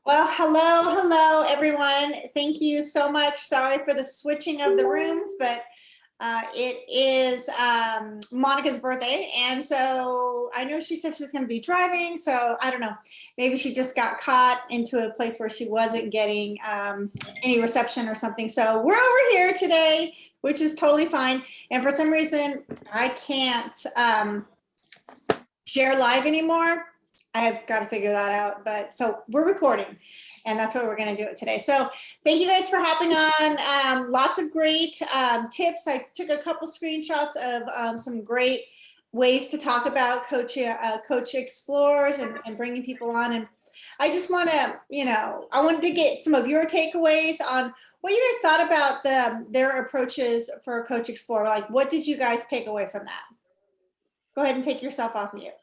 Well, hello, everyone. Thank you so much. Sorry for the switching of the rooms, but it is Monica's birthday. And so I know she said she was going to be driving. So I don't know, maybe she just got caught into a place where she wasn't getting any reception or something. So we're over here today, which is totally fine. And for some reason, I can't share live anymore. I have got to figure that out, but so we're recording and that's what we're going to do it today. So thank you guys for hopping on. Lots of great tips. I took a couple screenshots of some great ways to talk about Coach Explores and bringing people on. And I just want to, I wanted to get some of your takeaways on what you guys thought about their approaches for Coach Explorer. Like, what did you guys take away from that? Go ahead and take yourself off mute.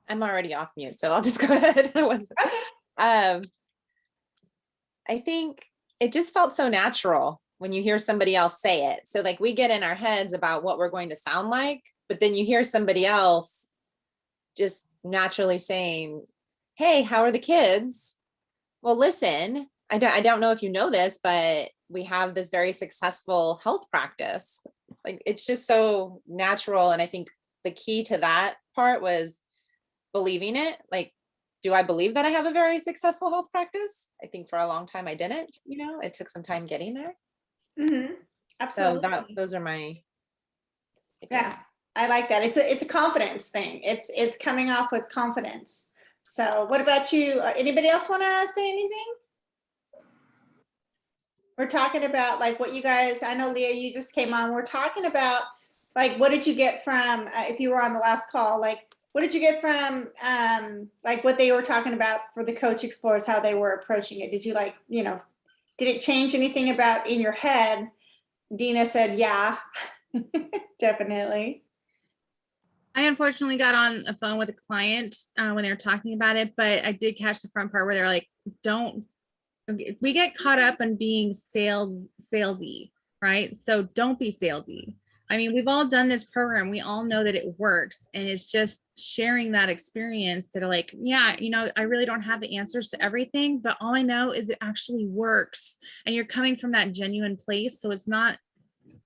I'm already off mute, so I'll just go ahead. I think it just felt so natural when you hear somebody else say it. So like we get in our heads about what we're going to sound like, but then you hear somebody else just naturally saying, hey, how are the kids? Well, listen, I don't know if you know this, but we have this very successful health practice. Like it's just so natural. And I think the key to that part was believing it. Like, do I believe that I have a very successful health practice? I think for a long time I didn't, it took some time getting there. Mm-hmm. Absolutely. So those are my. Yeah, I like that. It's a confidence thing. It's coming off with confidence. So what about you? Anybody else want to say anything? We're talking about like what you guys, I know Leah, you just came on. We're talking about like, what did you get from, if you were on the last call, like, what did you get from like what they were talking about for the Coach Explorers, how they were approaching it? Did you like, did it change anything about in your head? Dena said, yeah, definitely. I unfortunately got on a phone with a client when they were talking about it, but I did catch the front part where they're like, we get caught up in being salesy, right? So don't be salesy. I mean, we've all done this program. We all know that it works. And it's just sharing that experience that are like, yeah, I really don't have the answers to everything, but all I know is it actually works. And you're coming from that genuine place. So it's not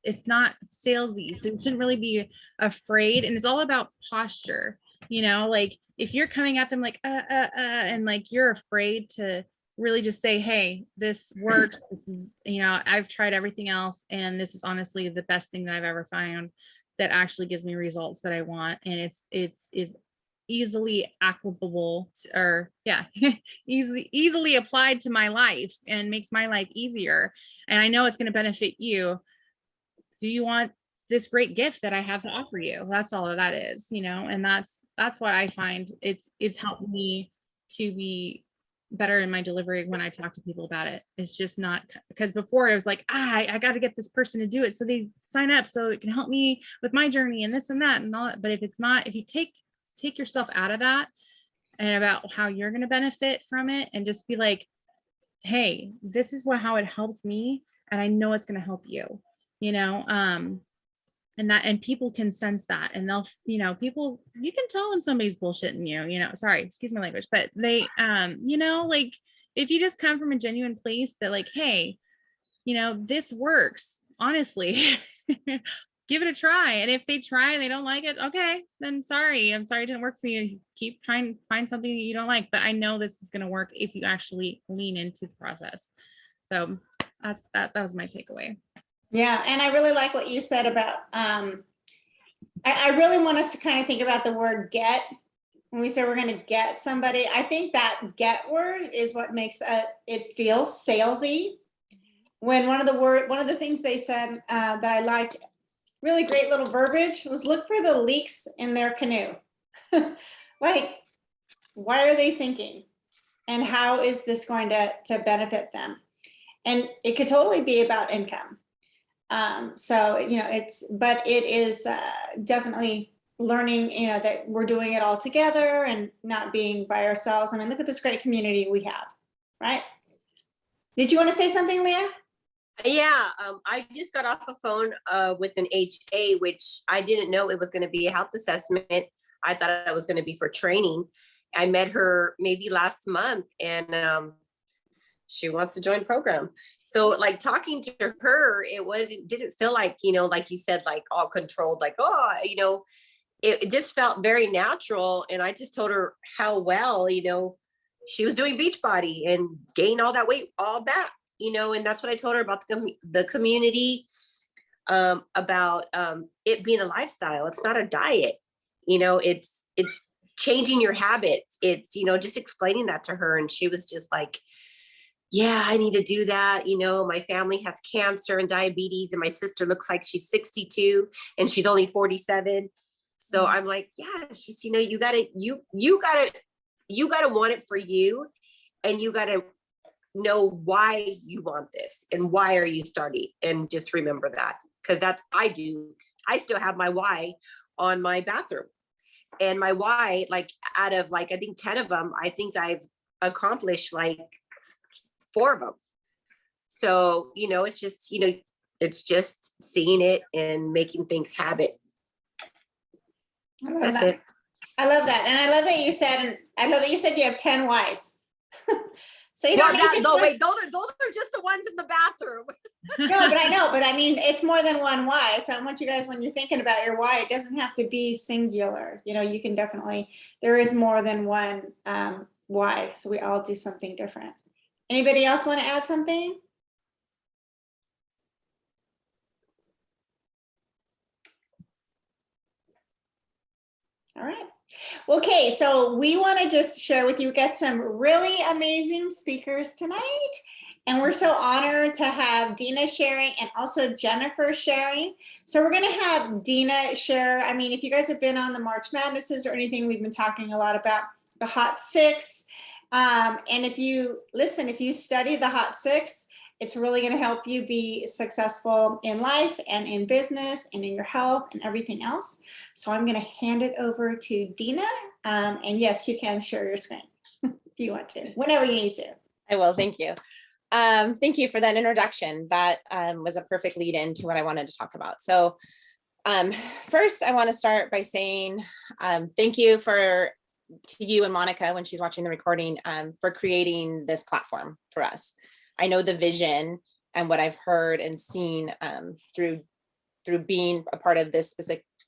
salesy. So you shouldn't really be afraid. And it's all about posture, like if you're coming at them like, and like, you're afraid to really just say, hey, this works. This is, I've tried everything else. And this is honestly the best thing that I've ever found that actually gives me results that I want. And it's easily applicable easily applied to my life and makes my life easier. And I know it's going to benefit you. Do you want this great gift that I have to offer you? That's all that is, and that's what I find it's helped me to be better in my delivery when I talk to people about it. It's just not, because before it was like, I got to get this person to do it so they sign up so it can help me with my journey and this and that and all that. But if you take yourself out of that and about how you're going to benefit from it and just be like, hey, this is how it helped me and I know it's going to help you, and people can sense that, and they'll, people, you can tell when somebody's bullshitting you, sorry, excuse my language, but they, like if you just come from a genuine place that like, hey, this works, honestly, give it a try. And if they try and they don't like it, okay, then I'm sorry it didn't work for you. Keep trying to find something that you don't like, but I know this is going to work if you actually lean into the process. So that was my takeaway. Yeah, and I really like what you said about, I really want us to kind of think about the word get. When we say we're going to get somebody, I think that get word is what makes it feel salesy. When one of the things they said that I liked, really great little verbiage, was look for the leaks in their canoe. Like, why are they sinking? And how is this going to benefit them? And it could totally be about income. So, it is definitely learning, that we're doing it all together and not being by ourselves. I mean, look at this great community we have, right? Did you want to say something, Leah? Yeah, I just got off a phone with an HA, which I didn't know it was going to be a health assessment. I thought it was going to be for training. I met her maybe last month, and she wants to join the program. So like talking to her, didn't feel like, like you said, like all controlled, like, oh, it just felt very natural. And I just told her how well, she was doing Beachbody and gained all that weight all back, and that's what I told her about the community, about it being a lifestyle. It's not a diet, it's changing your habits. It's, just explaining that to her. And she was just like, yeah, I need to do that. My family has cancer and diabetes, and my sister looks like she's 62 and she's only 47. So I'm like, yeah, it's just, you gotta want it for you, and you gotta know why you want this and why are you starting, and just remember that, because I still have my why on my bathroom, and my why, like out of like, I think 10 of them, I think I've accomplished like 4 of them. So, it's just seeing it and making things habit. I love That's that. it. I love that. And I love that you said you have 10 whys. So you Well, don't need to wait, those are just the ones in the bathroom. No, but I know, but I mean, it's more than one why. So I want you guys, when you're thinking about your why, it doesn't have to be singular. You can definitely, there is more than one why. So we all do something different. Anybody else want to add something? All right. Okay, so we want to just share with you, we got some really amazing speakers tonight. And we're so honored to have Dena sharing and also Jennifer sharing. So we're going to have Dena share. I mean, if you guys have been on the March Madnesses or anything, we've been talking a lot about the Hot Six. And if you study the Hot Six, it's really going to help you be successful in life and in business and in your health and everything else. So I'm going to hand it over to Dena. And yes, you can share your screen if you want to, whenever you need to. I will. Thank you. Thank you for that introduction. That was a perfect lead in to what I wanted to talk about. So first, I want to start by saying thank you to you and Monica, when she's watching the recording, for creating this platform for us. I know the vision and what I've heard and seen through being a part of this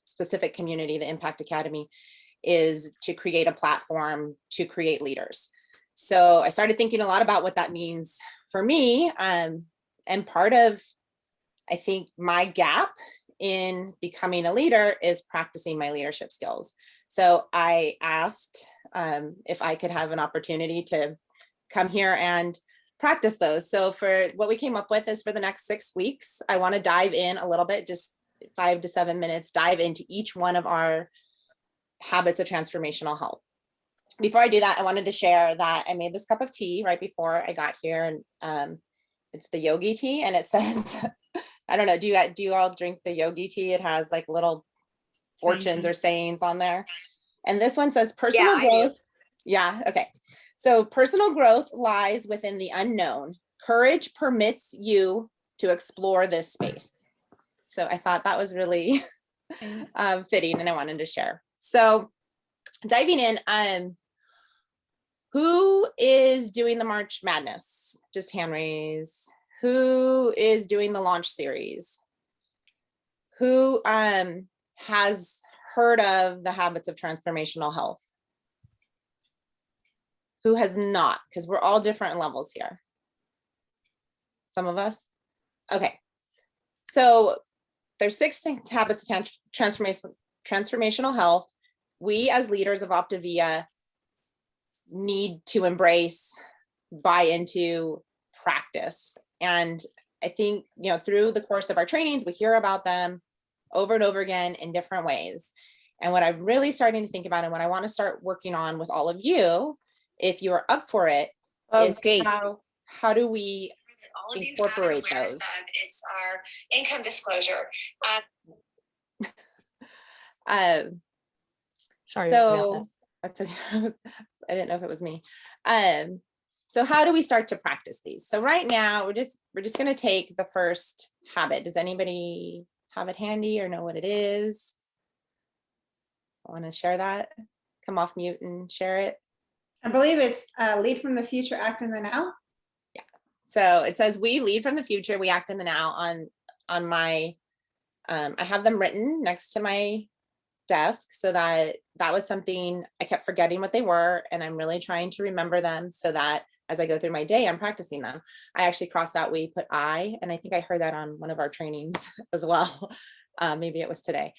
specific community, the Impact Academy, is to create a platform to create leaders. So I started thinking a lot about what that means for me. And part of, I think, my gap in becoming a leader is practicing my leadership skills. So I asked if I could have an opportunity to come here and practice those. So for what we came up with is, for the next 6 weeks, I want to dive in a little bit, just 5 to 7 minutes, dive into each one of our habits of transformational health. Before I do that, I wanted to share that I made this cup of tea right before I got here, and it's the yogi tea, and it says, I don't know, do you all drink the yogi tea? It has like little fortunes or sayings on there. And this one says personal growth. Yeah, okay. So personal growth lies within the unknown. Courage permits you to explore this space. So I thought that was really fitting, and I wanted to share. So diving in, who is doing the March Madness? Just hand raise. Who is doing the launch series? Who has heard of the habits of transformational health? Who has not? Because we're all different levels here. Some of us. Okay. So there's 6 habits of transformational health. We as leaders of Optavia need to embrace, buy into, practice. And I think, through the course of our trainings, we hear about them over and over again in different ways. And what I'm really starting to think about, and what I want to start working on with all of you, if you are up for it, is how do we incorporate those? It's our income disclosure. Sorry. So that's okay. I didn't know if it was me. So how do we start to practice these? So right now we're just going to take the first habit. Does anybody have it handy or know what it is? I want to share that. Come off mute and share it. I believe it's lead from the future, act in the now. So it says we lead from the future, we act in the now on my, I have them written next to my desk so that was something I kept forgetting what they were. And I'm really trying to remember them so that as I go through my day, I'm practicing them. I actually crossed out, we put I, and I think I heard that on one of our trainings as well. Maybe it was today.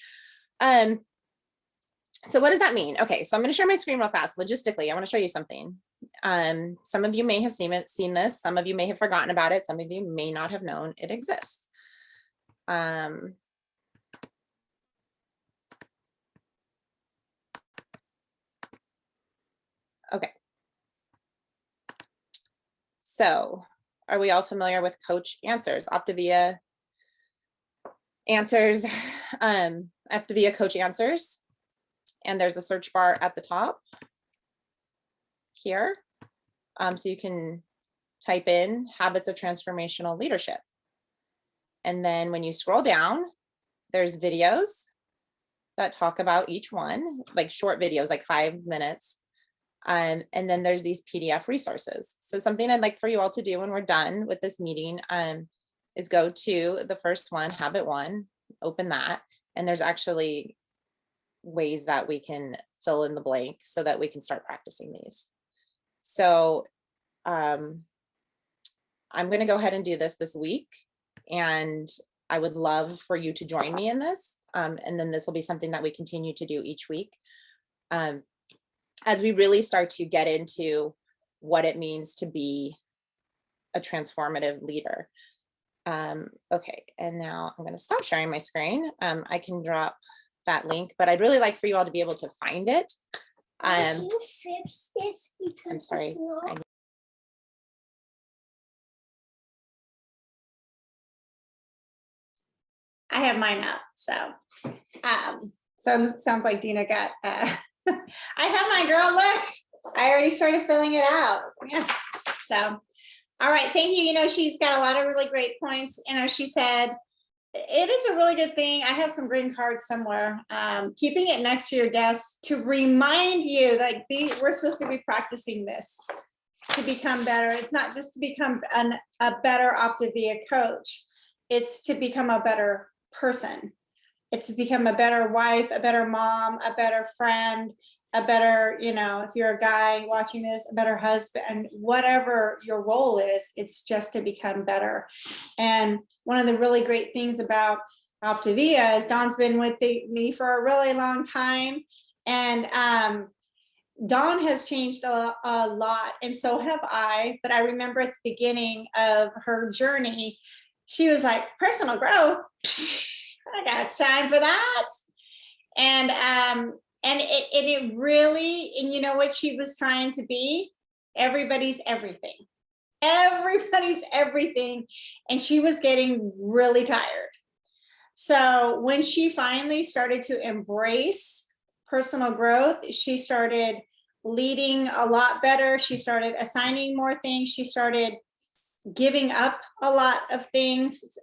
So what does that mean? Okay, so I'm going to share my screen real fast. Logistically, I want to show you something. Some of you may have seen this. Some of you may have forgotten about it. Some of you may not have known it exists. Okay. So are we all familiar with Coach Answers? Optavia Answers, Optavia Coach Answers. And there's a search bar at the top here. So you can type in habits of transformational leadership. And then when you scroll down, there's videos that talk about each one, like short videos, like 5 minutes. And then there's these PDF resources. So something I'd like for you all to do when we're done with this meeting is go to the first one, habit 1, open that. And there's actually ways that we can fill in the blank so that we can start practicing these. So I'm going to go ahead and do this week. And I would love for you to join me in this. And then this will be something that we continue to do each week. As we really start to get into what it means to be a transformative leader. Okay, and now I'm going to stop sharing my screen. I can drop that link, but I'd really like for you all to be able to find it. Can you fix this? Because I'm sorry. it's not- I have mine up, so it sounds like Dena got I have my girl, look, I already started filling it out. Yeah. So all right, thank you. You know, she's got a lot of really great points. You know, she said it is a really good thing. I have some green cards somewhere. Keeping it next to your desk to remind you, like, we're supposed to be practicing this to become better. It's not just to become a better Optavia coach. It's to become a better person. It's to become a better wife, a better mom, a better friend, a better, you know, if you're a guy watching this, a better husband, and whatever your role is, it's just to become better. And one of the really great things about Optavia is Dawn's been with me for a really long time. And Dawn has changed a lot, and so have I. But I remember at the beginning of her journey, she was like, personal growth, I got time for that. And it really, and you know what she was trying to be? Everybody's everything. Everybody's everything. And she was getting really tired. So when she finally started to embrace personal growth, she started leading a lot better. She started assigning more things. She started giving up a lot of things.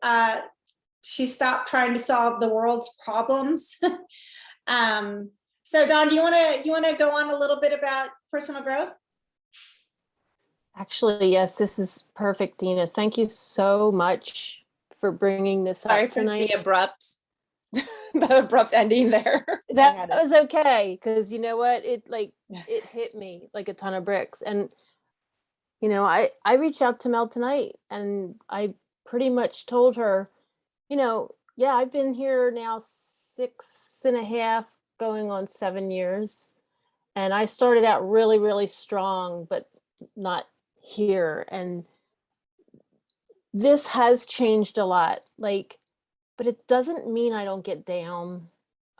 She stopped trying to solve the world's problems. So Dawn, do you want to go on a little bit about personal growth? Actually, yes, this is perfect, Dena. Thank you so much for bringing this Sorry up for tonight. the abrupt, the abrupt ending there. That was okay, because you know what? It hit me like a ton of bricks. And you know, I reached out to Mel tonight and I pretty much told her, you know, yeah, I've been here now 6.5, going on 7 years. And I started out really, really strong, but not here. And this has changed a lot, like, but it doesn't mean I don't get down.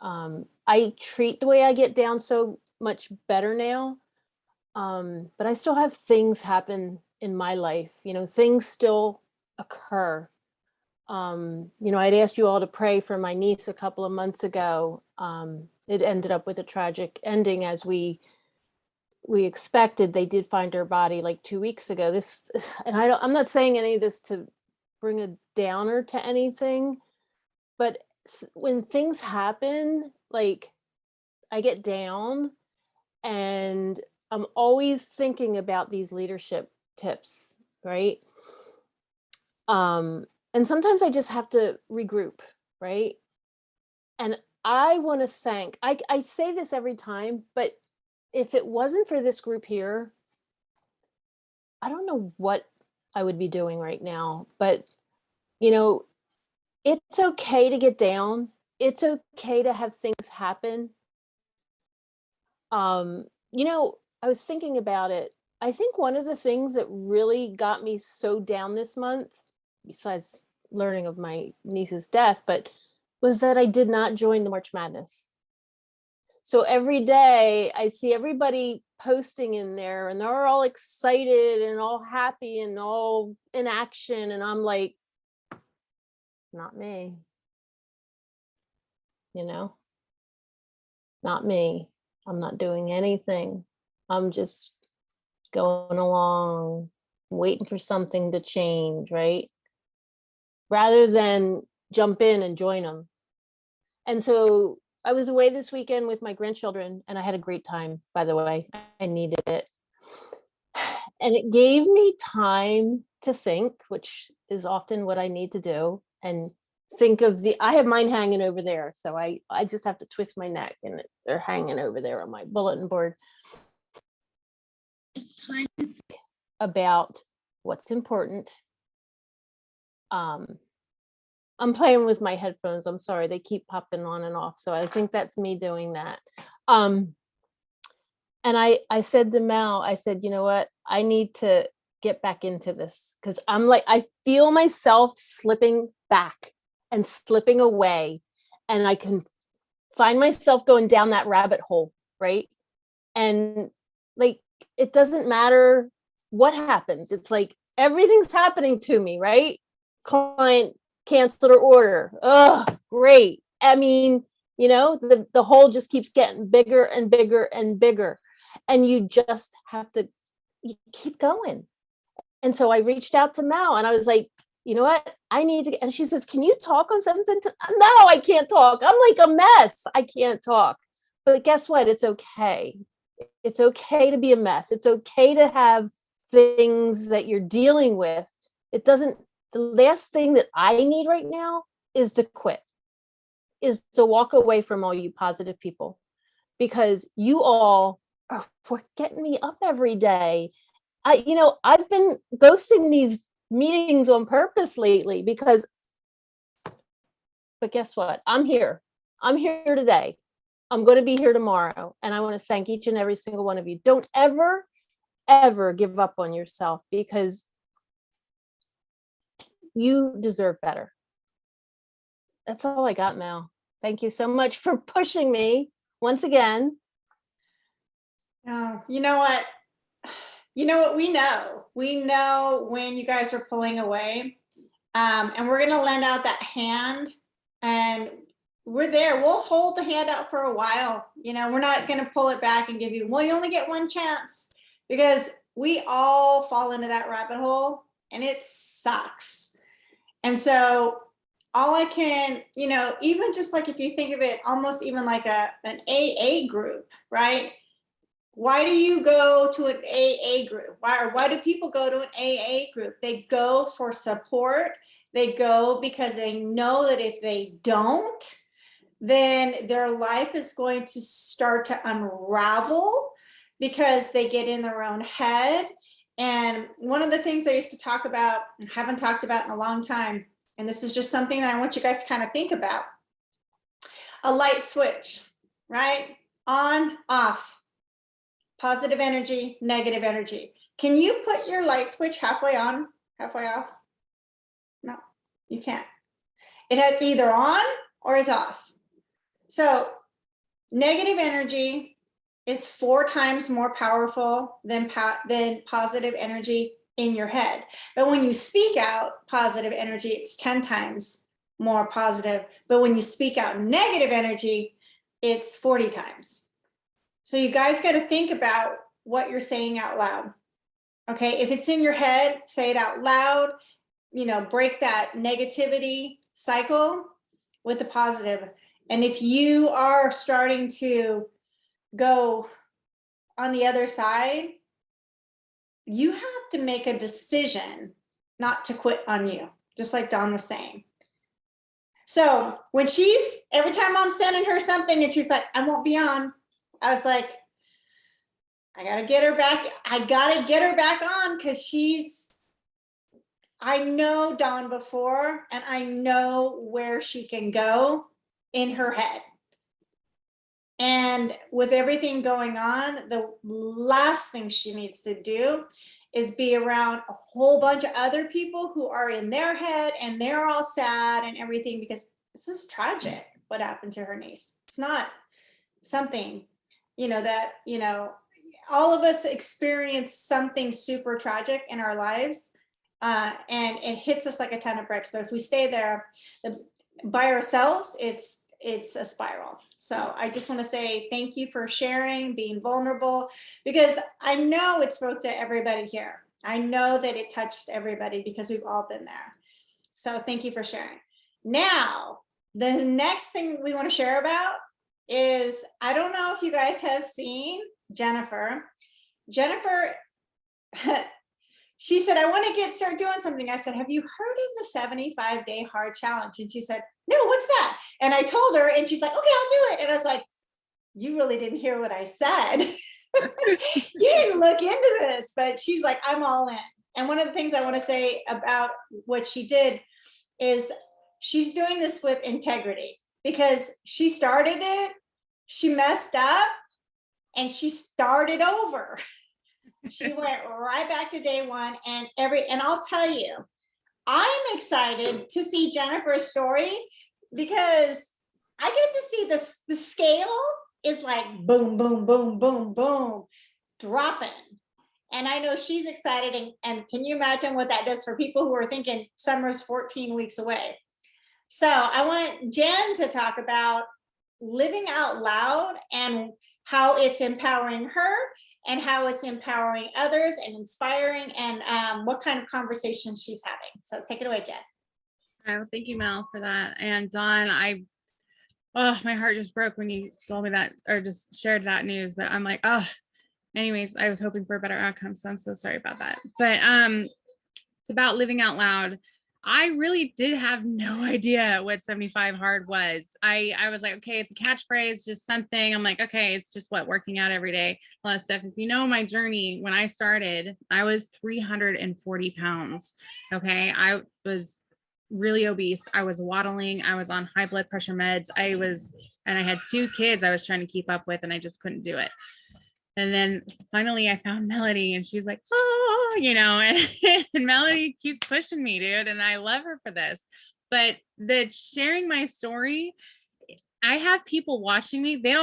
I treat the way I get down so much better now. But I still have things happen in my life, you know, things still occur. You know, I'd asked you all to pray for my niece a couple of months ago. It ended up with a tragic ending, as we expected. They did find her body like 2 weeks ago. And I'm not saying any of this to bring a downer to anything, but when things happen, like, I get down and I'm always thinking about these leadership tips, right? And sometimes I just have to regroup, right? And I want to thank, I say this every time, but if it wasn't for this group here, I don't know what I would be doing right now. But, you know, it's okay to get down. It's okay to have things happen. You know, I was thinking about it. I think one of the things that really got me so down this month, besides learning of my niece's death, but was that I did not join the March Madness. So every day I see everybody posting in there and they're all excited and all happy and all in action. And I'm like, not me, you know, not me. I'm not doing anything. I'm just going along, waiting for something to change, right? Rather than jump in and join them. And so I was away this weekend with my grandchildren and I had a great time, by the way. I needed it. And it gave me time to think, which is often what I need to do, and think of I have mine hanging over there. So I just have to twist my neck and they're hanging over there on my bulletin board. Time to think about what's important. I'm playing with my headphones. I'm sorry, they keep popping on and off. So I think that's me doing that. And I said to Mel, I said, you know what? I need to get back into this because I'm like, I feel myself slipping back and slipping away. And I can find myself going down that rabbit hole, right? And like, it doesn't matter what happens. It's like everything's happening to me, right? Client canceled her order. Oh, great. I mean, you know, the hole just keeps getting bigger and bigger and bigger. And you just have to keep going. And so I reached out to Mel and I was like, you know what? I need to, and she says, can you talk on something? No, I can't talk. I'm like a mess. I can't talk. But guess what? It's okay. It's okay to be a mess. It's okay to have things that you're dealing with. It doesn't, the last thing that I need right now is to quit, is to walk away from all you positive people, because you all are getting me up every day. I've been ghosting these meetings on purpose lately because, but guess what? I'm here. I'm here today. I'm going to be here tomorrow. And I want to thank each and every single one of you. Don't ever, ever give up on yourself because you deserve better. That's all I got, Mel. Thank you so much for pushing me once again. Oh, you know what? You know what? We know when you guys are pulling away, and we're going to lend out that hand, and we're there. We'll hold the hand out for a while. You know, we're not going to pull it back and give you, well, you only get one chance, because we all fall into that rabbit hole and it sucks. And so all I can, even just like if you think of it almost even like an AA group, right? Why do you go to an AA group? Why do people go to an AA group? They go for support. They go because they know that if they don't, then their life is going to start to unravel because they get in their own head. And one of the things I used to talk about, haven't talked about in a long time, and this is just something that I want you guys to kind of think about. A light switch, right? On, off. Positive energy, negative energy. Can you put your light switch halfway on, halfway off? No, you can't. It's either on or it's off. So negative energy is 4 times more powerful than positive energy in your head. But when you speak out positive energy, it's 10 times more positive. But when you speak out negative energy, it's 40 times. So you guys got to think about what you're saying out loud. Okay, if it's in your head, say it out loud, break that negativity cycle with the positive. And if you are starting to go on the other side, you have to make a decision not to quit on you, just like Dawn was saying. So when every time I'm sending her something and she's like, I won't be on, I was like, I gotta get her back. I gotta get her back on, because I know Dawn before, and I know where she can go in her head. And with everything going on, the last thing she needs to do is be around a whole bunch of other people who are in their head and they're all sad and everything, because this is tragic what happened to her niece. It's not something, that, all of us experience something super tragic in our lives, and it hits us like a ton of bricks. But if we stay there by ourselves, it's a spiral. So I just want to say thank you for sharing, being vulnerable, because I know it spoke to everybody here. I know that it touched everybody, because we've all been there. So thank you for sharing. Now, the next thing we want to share about is, I don't know if you guys have seen Jennifer. Jennifer, she said, I want to start doing something. I said, have you heard of the 75-day hard challenge? And she said, no, what's that? And I told her, and she's like, okay, I'll do it. And I was like, you really didn't hear what I said. You didn't look into this. But she's like, I'm all in. And one of the things I want to say about what she did is she's doing this with integrity, because she started it, she messed up, and she started over. She went right back to day one, and I'll tell you, I'm excited to see Jennifer's story, because I get to see the scale is like boom, boom, boom, boom, boom, dropping. And I know she's excited. And can you imagine what that does for people who are thinking summer's 14 weeks away? So I want Jen to talk about living out loud and how it's empowering her and how it's empowering others and inspiring, and what kind of conversations she's having. So take it away, Jen. Oh, thank you, Mel, for that. And Dawn, my heart just broke when you told me that, or just shared that news. But I'm like, anyways, I was hoping for a better outcome, so I'm so sorry about that. But it's about living out loud. I really did have no idea what 75 hard was. I was like, okay, it's a catchphrase, just something. I'm like, okay, it's just working out every day, a lot of stuff. If you know my journey, when I started, I was 340 pounds. Okay. I was really obese. I was waddling. I was on high blood pressure meds. And I had 2 kids I was trying to keep up with, and I just couldn't do it. And then finally I found Melodie, and she's like, and Melodie keeps pushing me, dude. And I love her for this. But the sharing my story, I have people watching me. They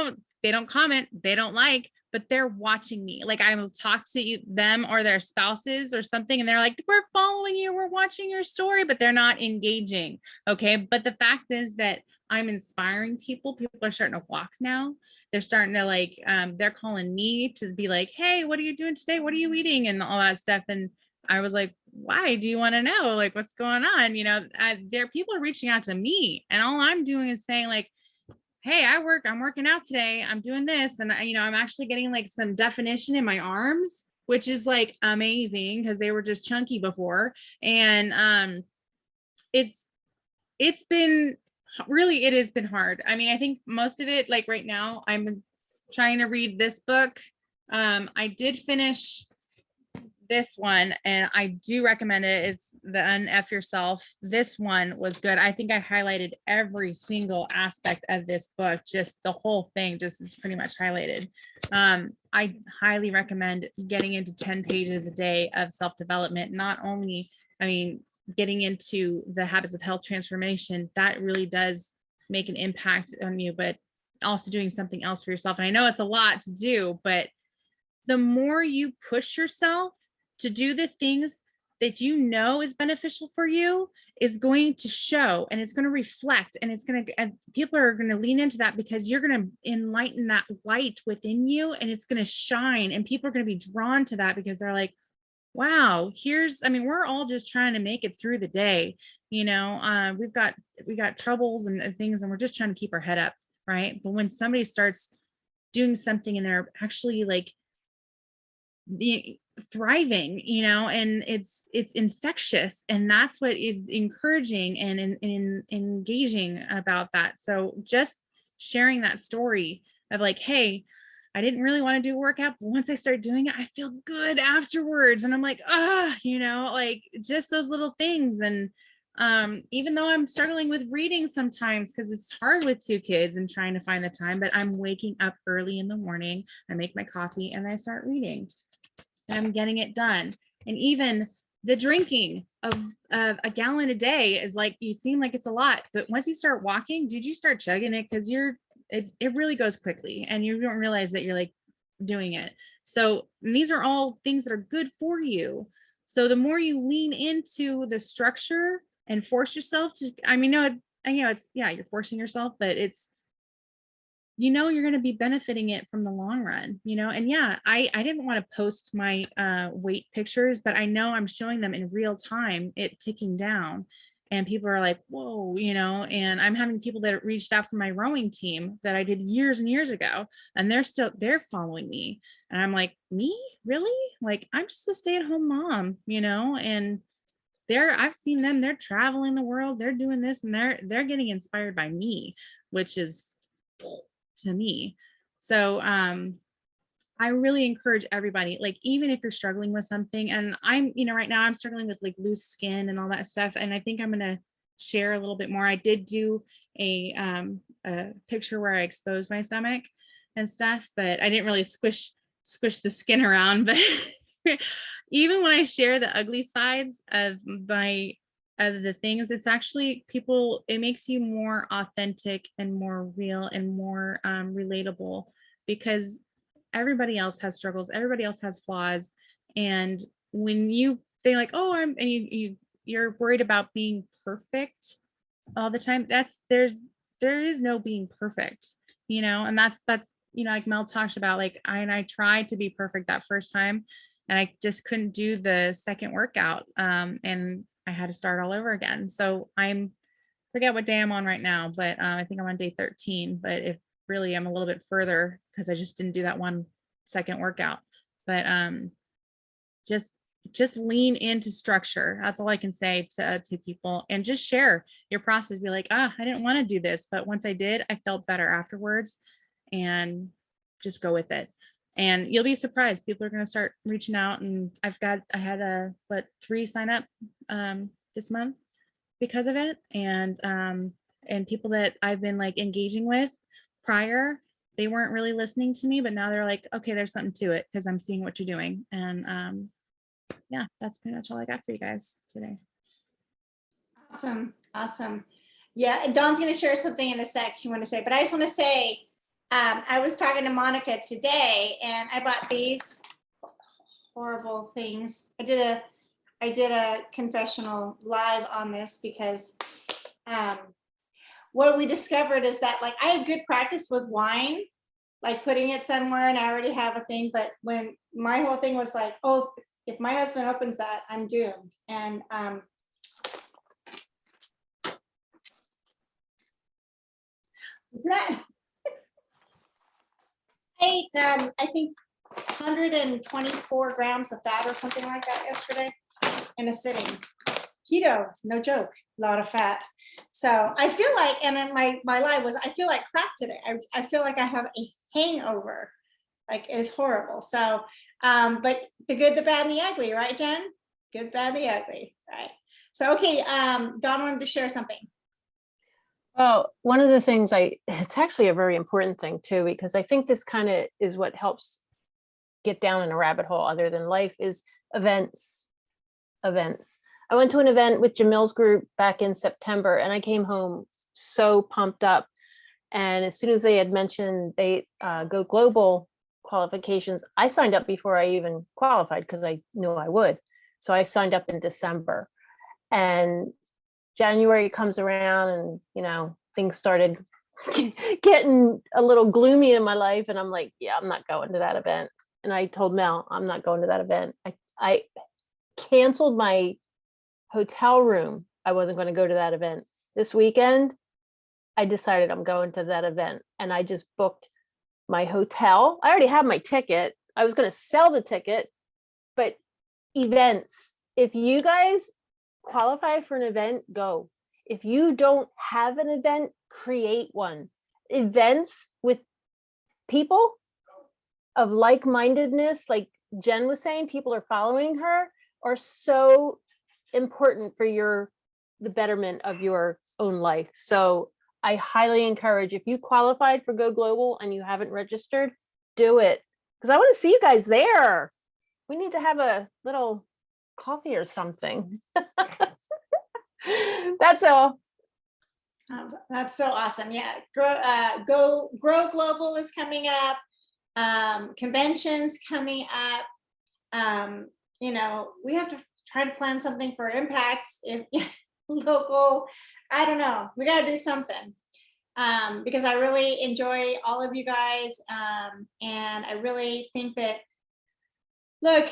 don't comment, they don't like, but they're watching me. Like, I will talk to them or their spouses or something, and they're like, we're following you, we're watching your story, but they're not engaging. Okay. But the fact is that I'm inspiring people. People are starting to walk now. They're starting to they're calling me to be like, hey, what are you doing today? What are you eating? And all that stuff. And I was like, why do you want to know? Like, what's going on? People are reaching out to me, and all I'm doing is saying like, hey, I'm working out today. I'm doing this. And I'm actually getting like some definition in my arms, which is like amazing, because they were just chunky before. And it has been hard. I mean, I think most of it, like right now, I'm trying to read this book. I did finish this one, and I do recommend it. It's the Unf Yourself. This one was good. I think I highlighted every single aspect of this book. Just the whole thing just is pretty much highlighted. I highly recommend getting into 10 pages a day of self-development. Not only, getting into the habits of health transformation, that really does make an impact on you, but also doing something else for yourself. And I know it's a lot to do, but the more you push yourself to do the things that you know is beneficial for you, is going to show, and it's going to reflect, and people are going to lean into that, because you're going to enlighten that light within you, and it's going to shine, and people are going to be drawn to that, because they're like, wow, we're all just trying to make it through the day. We got troubles and things, and we're just trying to keep our head up. Right. But when somebody starts doing something and they're actually like thriving, and it's infectious, and that's what is encouraging and engaging about that. So just sharing that story of like, hey, I didn't really want to do a workout, but once I start doing it, I feel good afterwards. And I'm like, like just those little things. And even though I'm struggling with reading sometimes because it's hard with 2 kids and trying to find the time, but I'm waking up early in the morning, I make my coffee and I start reading. And I'm getting it done. And even the drinking of a gallon a day is like, you seem like it's a lot, but once you start walking, dude, you start chugging it because it really goes quickly and you don't realize that you're like doing it. So these are all things that are good for you. So the more you lean into the structure and force yourself to, it's, you're forcing yourself, but it's, you're going to be benefiting it from the long run, and I didn't want to post my weight pictures, but I know I'm showing them in real time, it ticking down, and people are like, whoa, and I'm having people that reached out from my rowing team that I did years and years ago, and they're following me. And I'm like, me? Really? Like, I'm just a stay-at-home mom, and I've seen them, they're traveling the world, they're doing this, and they're getting inspired by me, which is to me. So I really encourage everybody, like, even if you're struggling with something, and I'm, right now I'm struggling with like loose skin and all that stuff. And I think I'm going to share a little bit more. I did do a picture where I exposed my stomach and stuff, but I didn't really squish the skin around. But even when I share the ugly sides of the things, it's actually it makes you more authentic and more real and more relatable, because everybody else has struggles, everybody else has flaws. And when you think like, you're worried about being perfect all the time, there is no being perfect, and that's like Mel talked about, like I tried to be perfect that first time and I just couldn't do the second workout, and I had to start all over again. So forget what day I'm on right now, but I think I'm on day 13, but if really I'm a little bit further because I just didn't do that one second workout. But just lean into structure. That's all I can say to people, and just share your process. Be like, I didn't want to do this, but once I did, I felt better afterwards, and just go with it. And you'll be surprised. People are going to start reaching out, and I had 3 sign up this month because of it. And people that I've been like engaging with prior, they weren't really listening to me, but now they're like, okay, there's something to it because I'm seeing what you're doing. And that's pretty much all I got for you guys today. Awesome. Yeah, and Dawn's going to share something in a sec she want to say, but I just want to say, I was talking to Monica today, and I bought these horrible things. I did a confessional live on this because what we discovered is that, like, I have good practice with wine, like putting it somewhere, and I already have a thing. But when my whole thing was like, oh, if my husband opens that, I'm doomed. And isn't that? I ate, I think 124 grams of fat or something like that yesterday in a sitting. Keto, no joke, a lot of fat. So I feel like, and then my life was, I feel like crap today. I feel like I have a hangover. Like, it is horrible. So, but the good, the bad, and the ugly, right, Jen? Good, bad, the ugly, right? So, okay, Dawn wanted to share something. Well, one of the things it's actually a very important thing too, because I think this kind of is what helps get down in a rabbit hole other than life, is events. I went to an event with Jamil's group back in September, and I came home so pumped up. And as soon as they had mentioned they go global qualifications, I signed up before I even qualified because I knew I would. So I signed up in December, and January comes around, and things started getting a little gloomy in my life, and I'm like, yeah, I'm not going to that event. And I told Mel, I'm not going to that event. I canceled my hotel room. I wasn't going to go to that event. This weekend, I decided I'm going to that event, and I just booked my hotel. I already had my ticket. I was going to sell the ticket but events, if you guys qualify for an event, go. If you don't have an event, create one. Events with people of like-mindedness, like Jen was saying, people are following her, are so important for the betterment of your own life. So I highly encourage, if you qualified for Go Global and you haven't registered, do it. Because I want to see you guys there. We need to have a little coffee or something. That's all. That's so awesome. Yeah. Grow Global is coming up. Conventions coming up. You know, we have to try to plan something for Impact if local. I don't know. We got to do something. Because I really enjoy all of you guys. And I really think that, look,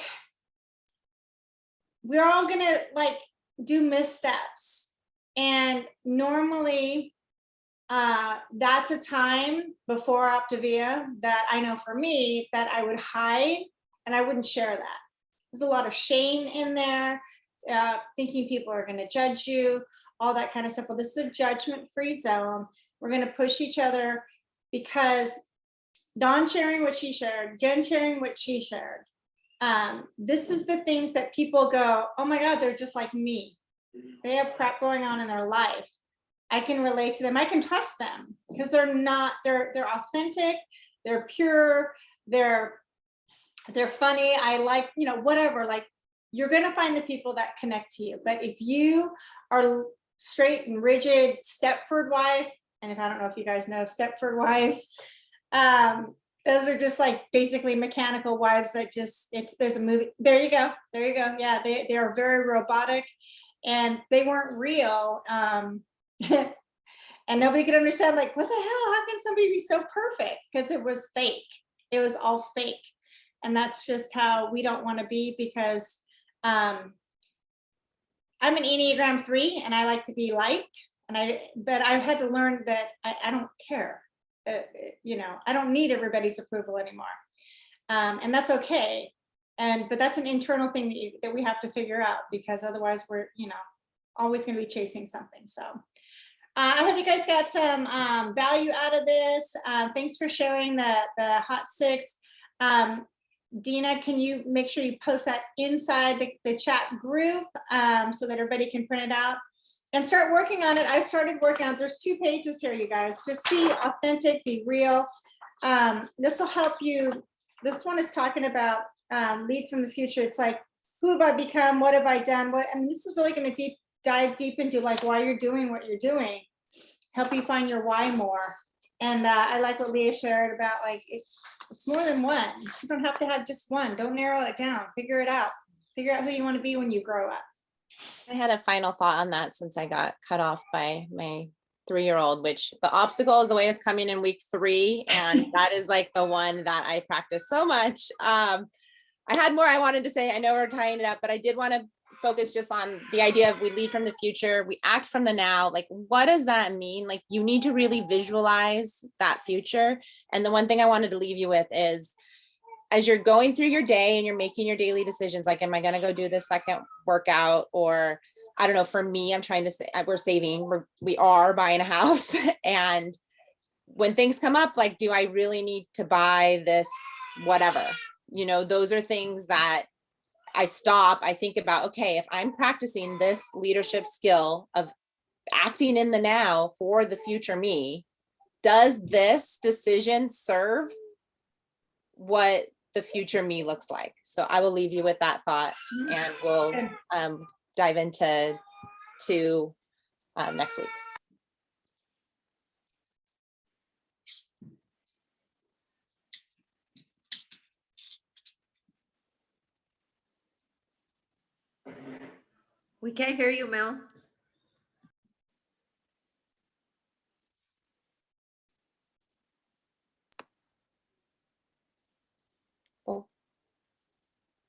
we're all gonna like do missteps. And normally that's a time before Optavia that I know for me that I would hide and I wouldn't share that. There's a lot of shame in there, thinking people are gonna judge you, all that kind of stuff. Well, this is a judgment-free zone. We're gonna push each other because Dawn sharing what she shared, Jen sharing what she shared. This is the things that people go, oh my God, they're just like me. They have crap going on in their life. I can relate to them. I can trust them because they're authentic, they're pure, they're funny. I like, you know, whatever, like you're going to find the people that connect to you. But if you are straight and rigid Stepford wife, and if I don't know if you guys know Stepford wives, those are just like basically mechanical wives that just, there's a movie. There you go. Yeah, they are very robotic and they weren't real. And nobody could understand, like, what the hell? How can somebody be so perfect? Because it was fake. It was all fake. And that's just how we don't want to be, because I'm an Enneagram 3 and I like to be liked. But I've had to learn that I don't care. You know, I don't need everybody's approval anymore. And that's okay. But that's an internal thing that we have to figure out, because otherwise we're, you know, always going to be chasing something. So I hope you guys got some value out of this. Thanks for sharing the hot six. Dena, can you make sure you post that inside the chat group so that everybody can print it out and start working on it? I started working on it. There's 2 pages here, you guys. Just be authentic, be real. This will help you. This one is talking about lead from the future. It's like, who have I become? What have I done? This is really going to dive deep into like why you're doing what you're doing, help you find your why more. And I like what Leah shared about, like, it's more than one. You don't have to have just one. Don't narrow it down. Figure it out. Figure out who you want to be when you grow up. I had a final thought on that since I got cut off by my 3-year-old, which the obstacle is the way it's coming in week 3. And that is like the one that I practice so much. I had more I wanted to say. I know we're tying it up, but I did want to focus just on the idea of we lead from the future, we act from the now. Like, what does that mean? Like, you need to really visualize that future. And the one thing I wanted to leave you with is, as you're going through your day and you're making your daily decisions, like, am I going to go do this second workout? Or I don't know, for me, I'm trying to say, we're saving, we are buying a house. And when things come up, like, do I really need to buy this, whatever, you know, those are things that I stop, I think about, okay, if I'm practicing this leadership skill of acting in the now for the future me, does this decision serve what the future me looks like? So I will leave you with that thought, and we'll dive into next week. We can't hear you, Mel. Oh,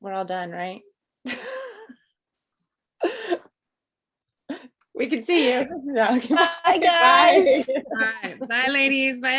we're all done, right? We can see you. No, okay, Bye, guys. All right. Bye, ladies. Bye.